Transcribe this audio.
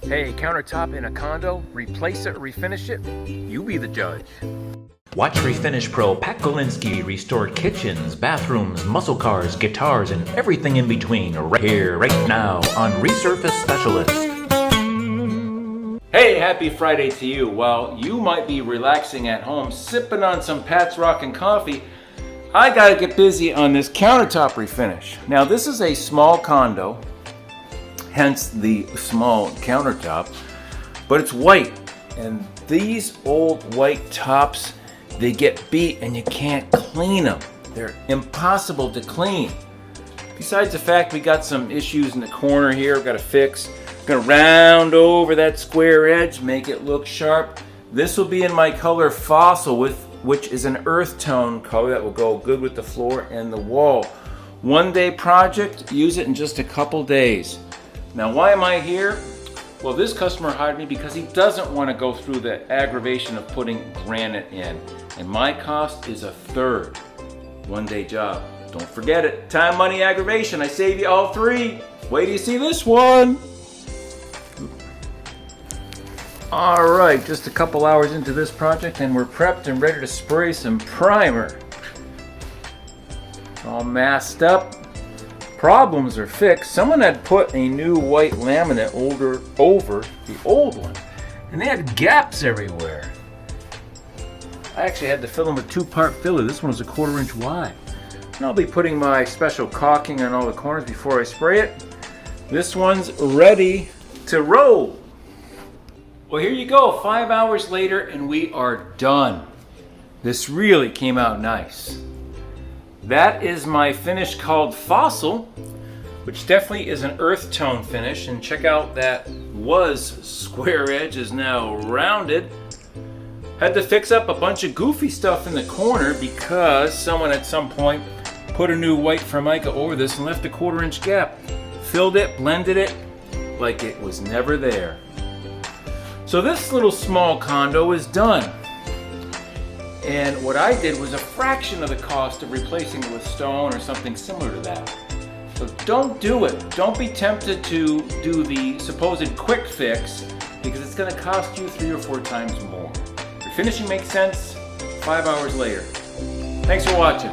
Hey, countertop in a condo, replace it, refinish it, you be the judge. Watch Refinish Pro Pat Golinski restore kitchens, bathrooms, muscle cars, guitars, and everything in between right here, right now on Resurface Specialist. Hey, happy Friday to you. While you might be relaxing at home, sipping on some Pat's Rockin' coffee, I gotta get busy on this countertop refinish. Now, this is a small condo, hence the small countertop, but it's white. And these old white tops, they get beat and you can't clean them. They're impossible to clean. Besides the fact we got some issues in the corner here, we've got to fix. Gonna round over that square edge, make it look sharp. This will be in my color Fossil, which is an earth tone color that will go good with the floor and the wall. 1-day project, use it in just a couple days. Now, why am I here? Well, this customer hired me because he doesn't want to go through the aggravation of putting granite in. And my cost is a third. 1-day job. Don't forget it. Time, money, aggravation. I save you all three. Wait till you see this one. All right, just a couple hours into this project and we're prepped and ready to spray some primer. All masked up. Problems are fixed. Someone had put a new white laminate over the old one, and they had gaps everywhere. I actually had to fill them with 2-part filler. This one was a 1/4 inch wide. And I'll be putting my special caulking on all the corners before I spray it. This one's ready to roll. Well, here you go, 5 hours later, and we are done. This really came out nice. That is my finish called Fossil, which definitely is an earth tone finish. And check out that was square edge is now rounded. Had to fix up a bunch of goofy stuff in the corner because someone at some point put a new white Formica over this and left a 1/4 inch gap. Filled it, blended it like it was never there. So this little small condo is done. And what I did was a fraction of the cost of replacing it with stone or something similar to that. So don't do it. Don't be tempted to do the supposed quick fix because it's going to cost you 3 or 4 times more. Refinishing makes sense 5 hours later. Thanks for watching.